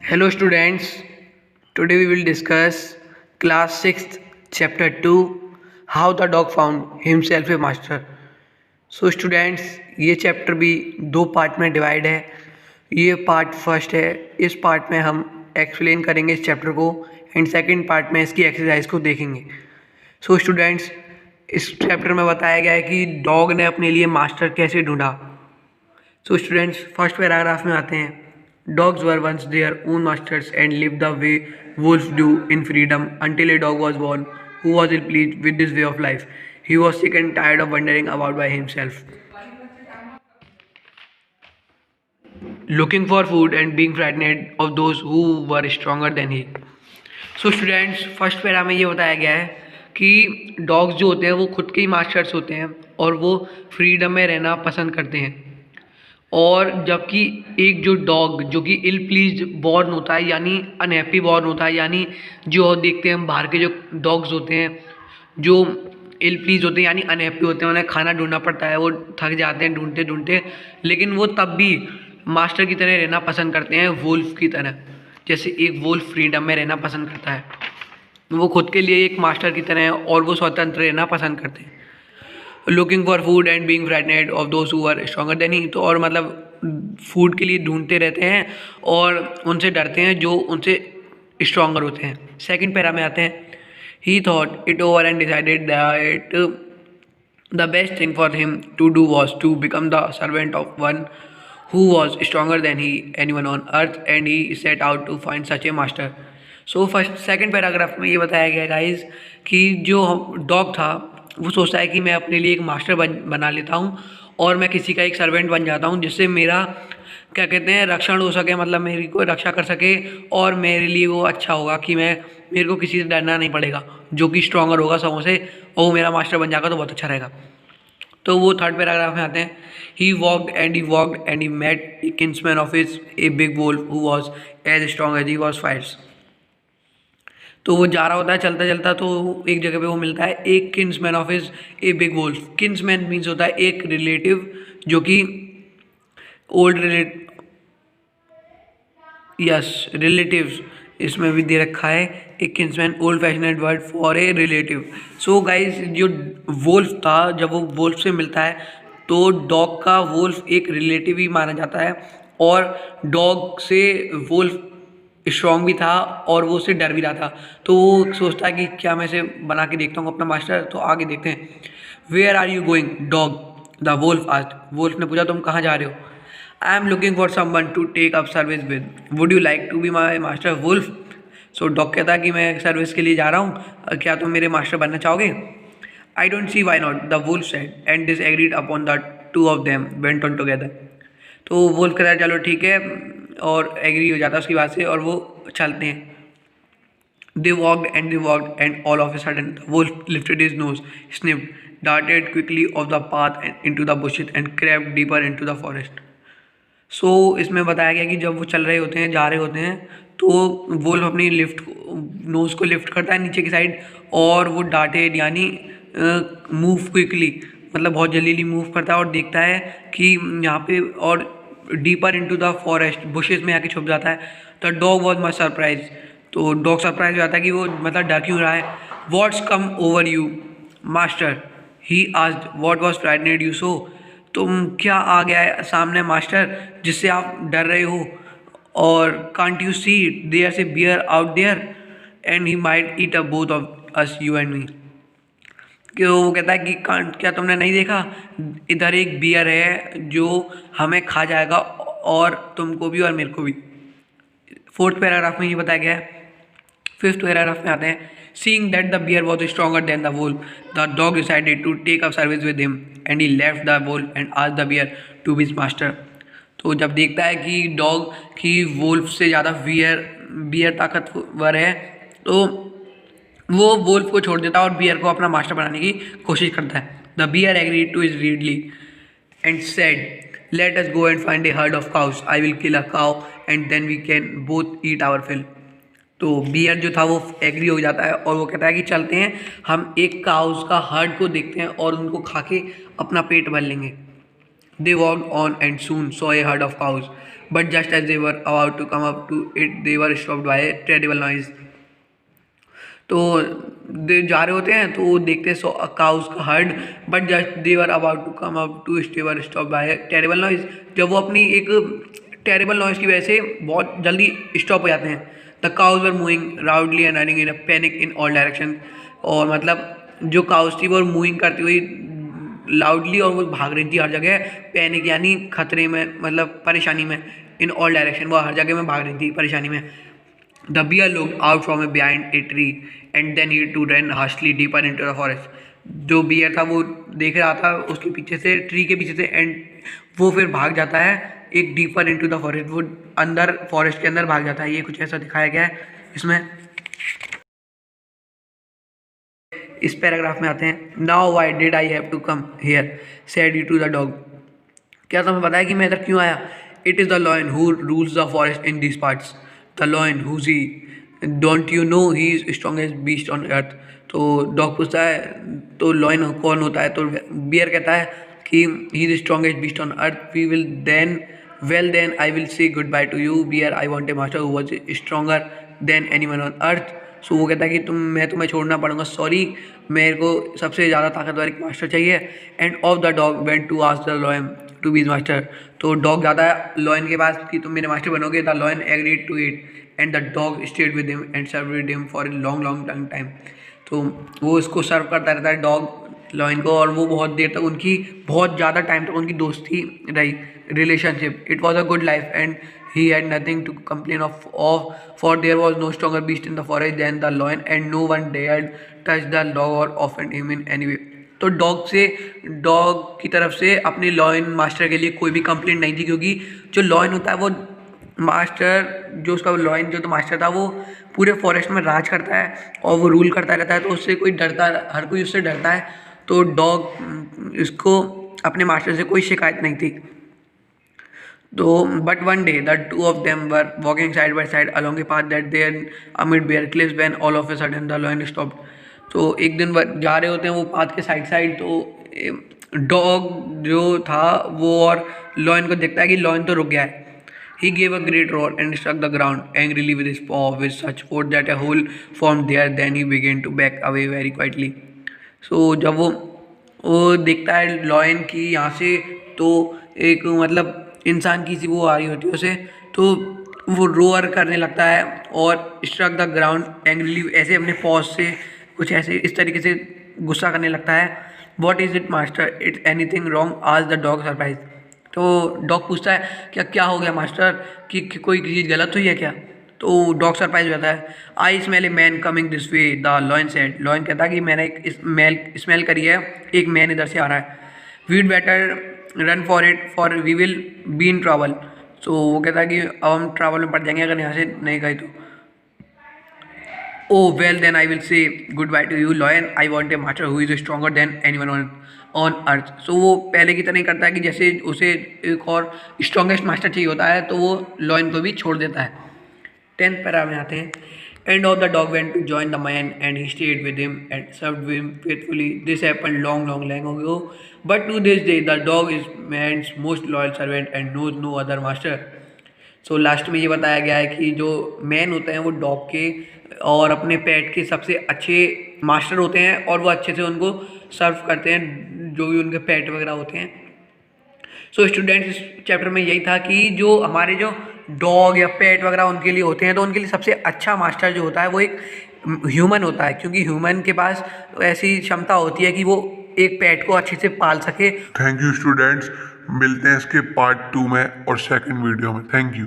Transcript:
Hello students, today we will discuss class 6th chapter 2 how the dog found himself a master. So students, ये chapter भी दो part में divide है. ये part first है. इस पार्ट में हम एक्सप्लेन करेंगे इस चैप्टर को एंड सेकंड पार्ट में इसकी एक्सरसाइज को देखेंगे. सो स्टूडेंट्स, इस चैप्टर में बताया गया है कि डॉग ने अपने लिए मास्टर कैसे ढूंढा. सो स्टूडेंट्स, फर्स्ट पैराग्राफ में आते हैं. Dogs were once their own masters and lived the way wolves do in freedom until a dog was born who was ill pleased with this way of life. He was sick and tired of wandering about by himself, looking for food and being frightened of those who were stronger than he. So students, first para में ये बताया गया है कि dogs जो होते हैं वो खुद के ही मास्टर्स होते हैं और वो फ्रीडम में रहना पसंद करते हैं. और जबकि एक जो डॉग जो कि इल प्लीज बॉर्न होता है यानी अनहैप्पी बॉर्न होता है, यानी जो देखते हैं हम बाहर के जो डॉग्स होते हैं जो इल प्लीज होते हैं यानी अनहैप्पी होते हैं, उन्हें खाना ढूंढना पड़ता है, वो थक जाते हैं ढूंढते ढूंढते, लेकिन वो तब भी मास्टर की तरह रहना पसंद करते हैं, वुल्फ की तरह. जैसे एक वुल्फ फ्रीडम में रहना पसंद करता है, वो खुद के लिए एक मास्टर की तरह है और वो स्वतंत्र रहना पसंद करते हैं. Looking for food and being frightened of those who are stronger than he. तो और मतलब फूड के लिए ढूंढते रहते हैं और उनसे डरते हैं जो उनसे स्ट्रॉन्गर होते हैं. सेकंड पैरा में आते हैं. He thought it over and decided that the best thing for him to do was to become the servant of one who was stronger than he anyone on earth and he set out to find such a master. So first second paragraph में ये बताया गया guys कि जो dog था वो सोचता है कि मैं अपने लिए एक मास्टर बना लेता हूँ और मैं किसी का एक सर्वेंट बन जाता हूँ जिससे मेरा क्या कहते हैं रक्षण हो सके, मतलब मेरी को रक्षा कर सके और मेरे लिए वो अच्छा होगा कि मेरे को किसी से डरना नहीं पड़ेगा, जो कि स्ट्रॉन्गर होगा सबों से और वो मेरा मास्टर बन जाएगा तो बहुत अच्छा रहेगा. तो वो थर्ड पैराग्राफ में आते हैं. He walked and he met a kinsman of his a big wolf who was as strong as he was fierce. तो वो जा रहा होता है चलता चलता, तो एक जगह पे वो मिलता है एक kinsman of his a big wolf. Kinsman means होता है एक रिलेटिव जो कि ओल्ड रिलेटिव्स इसमें भी दे रखा है. एक kinsman old fashioned word for a relative. So guys, जो वुल्फ था जब वो वुल्फ से मिलता है तो डॉग का वुल्फ एक रिलेटिव ही माना जाता है और डॉग से वुल्फ स्ट्रॉन्ग भी था और वो उससे डर भी रहा था. तो वो सोचता है कि क्या मैं इसे बना के देखता हूँ अपना मास्टर. तो आगे देखते हैं. Where are you going dog, the wolf asked. Wolf ने पूछा तुम कहाँ जा रहे हो. I am looking for someone to take up service with, would you like to be my master wolf. So dog कहता है कि मैं सर्विस के लिए जा रहा हूँ, क्या तुम मेरे मास्टर बनना चाहोगे. I don't see why not, the wolf said and this agreed upon the two of them went on together. तो वुल्फ कहता है चलो ठीक है और एग्री हो जाता है उसकी बात से और वो चलते हैं. They walked and all of a sudden the wolf lifted his nose, sniffed, darted quickly off the path and into the bushes and crept deeper into the forest. So इसमें बताया गया कि जब वो चल रहे होते हैं जा रहे होते हैं तो वुल्फ अपनी नोज़ को लिफ्ट करता है नीचे की साइड और वो डार्टेड यानी मूव क्विकली, मतलब बहुत जल्दी मूव करता है और देखता है कि यहाँ पे और deeper into the forest bushes में आके छुप जाता है. The dog was much surprise. तो डॉग सरप्राइज हो जाता है कि वो मतलब डर क्यों रहा है. What's come over you master, he asked. What was frightened you so. तुम क्या आ गया है सामने मास्टर जिससे आप डर रहे हो. और can't you see there's bear out there and he might eat up both of us you and me. कि वो कहता है कि क्या तुमने नहीं देखा, इधर एक बियर है जो हमें खा जाएगा और तुमको भी और मेरे को भी. फोर्थ पैराग्राफ में ये बताया गया है. फिफ्थ पैराग्राफ में आते हैं. Seeing that the bear was stronger than the wolf, the dog decided to take up service with him and he left the wolf and asked the bear to be his master. तो जब देखता है कि dog की wolf से ज़्यादा beer ताकतवर है तो वो वुल्फ को छोड़ देता है और बियर को अपना मास्टर बनाने की कोशिश करता है. The bear agreed to his readily and said let us go and find a herd of cows, I will kill a cow and then we can both eat our fill. तो bear जो था वो agree हो जाता है और वो कहता है कि चलते हैं हम एक काउस का हर्ड को देखते हैं और उनको खा के अपना पेट भर लेंगे. They walked on and soon saw a herd of cows, but just as they were about to come up to it, they were stopped by a terrible noise. तो दे जा रहे होते हैं तो वो देखते हैं काउस का herd, but just they were about to come up to stay were stop by terrible noise. जब वो अपनी एक टेरेबल नॉइज की वजह से बहुत जल्दी स्टॉप हो जाते हैं। The cows were moving rowdily and running in a panic in all direction. और मतलब जो काउस थी वो मूविंग करती हुई लाउडली और वो भाग रही थी हर जगह, पैनिक यानी खतरे में, मतलब परेशानी में, इन ऑल डायरेक्शन वो हर जगह में भाग रही थी परेशानी में। The bear looked out from behind a tree and then he to ran hastily deeper into the forest. जो बियर था वो देख रहा था उसके पीछे से, ट्री के पीछे से, एंड वो फिर भाग जाता है एक डीपर इनटू द फॉरेस्ट, वो अंदर फॉरेस्ट के अंदर भाग जाता है। ये कुछ ऐसा दिखाया गया है इसमें। इस पैराग्राफ में आते हैं। Now why did I have to come here said he to the dog. क्या तुम्हें पता है कि मैं इधर क्यों आया? It is the lion who rules the forest in this parts. The lion who see don't you know he is strongest beast on earth. तो डॉग पूछता है तो लॉयन कौन होता है? तो बियर कहता है कि he is strongest beast on earth. We will then well then I will say good bye to you bear. I want a master who was stronger than anyone on earth. So वो कहता है कि मैं तुम्हें छोड़ना पड़ूंगा, sorry, मेरे को सबसे ज़्यादा ताकतवर एक मास्टर चाहिए। And of the dog went to ask the lion to be master. तो डॉग जाता है लॉयन के पास कि तुम मेरे मास्टर बनोगे। The lion agreed to it and the dog stayed with him and serve with him for a long long time. तो वो इसको सर्व करता रहता है डॉग लॉयन को, और वो बहुत देर तक उनकी, बहुत ज़्यादा टाइम तक उनकी दोस्ती रही, relationship. It was a good life and he had nothing to complain of, for there was no stronger beast in the forest than the lion and no one dared touch the dog or offend him in any way। तो dog की तरफ से अपने lion master के लिए कोई भी complaint नहीं थी, क्योंकि जो लॉयन होता है वो मास्टर, जो उसका लॉयन जो तो मास्टर था वो पूरे फॉरेस्ट में राज करता है और वो रूल करता रहता है, तो उससे कोई डरता, हर कोई उससे डरता है। तो डॉग इसको अपने मास्टर से कोई शिकायत नहीं थी। तो but one day the two of them were walking side by side along a path that there amid bare cliffs when all of a sudden the lion stopped. तो एक दिन जा रहे होते हैं वो पाथ के साइड, तो डॉग जो था वो और लॉयन को देखता है कि लॉयन तो रुक गया है। He gave a great roar and struck the ground angrily with his paw with such force that a hole formed there. Then he began to back away very quietly. So जब वो देखता है lion की यहाँ से, तो एक मतलब इंसान की सी वो आ रही होती है उसे, तो वो रोअर करने लगता है और स्ट्रक द ग्राउंड एंग्रीली, ऐसे अपने पॉज से कुछ ऐसे इस तरीके से गुस्सा करने लगता है। What is it master, it's anything wrong आज द डॉग सरप्राइज। तो डॉग पूछता है क्या हो गया मास्टर, कि कोई चीज़ गलत हुई है क्या? तो डॉग सरप्राइज हो जाता है। I smell a man coming this way the lion said. Lion कहता है कि मैंने एक स्मेल करी है, एक मैन इधर से आ रहा है। We'd better run for it for we will be in travel. तो वो कहता है कि अब हम ट्रैवल में पड़ जाएंगे अगर यहाँ से नहीं गए तो। Oh well then I will say good bye to you lion. I want a master who is stronger than anyone on earth. So वो पहले की तरह ही करता है कि जैसे उसे एक और स्ट्रॉन्गेस्ट मास्टर चाहिए होता है तो वो लॉयन को भी छोड़ देता है। 10th पैरा में आते हैं। And of the dog went to join the man and he stayed with him and served him faithfully. This happened long ago, but to this day the dog is man's most loyal servant and knows no other master. So last में ये बताया गया है कि जो man होते हैं वो डॉग के और अपने पेट के सबसे अच्छे मास्टर होते हैं और वो अच्छे से उनको सर्व करते हैं जो भी उनके पेट वगैरह होते हैं। सो स्टूडेंट्स, इस चैप्टर में यही था कि जो हमारे जो डॉग या पेट वगैरह उनके लिए होते हैं तो उनके लिए सबसे अच्छा मास्टर जो होता है वो एक ह्यूमन होता है, क्योंकि ह्यूमन के पास ऐसी क्षमता होती है कि वो एक पेट को अच्छे से पाल सके। थैंक यू स्टूडेंट्स, मिलते हैं इसके पार्ट 2 में और सेकंड वीडियो में। Thank you.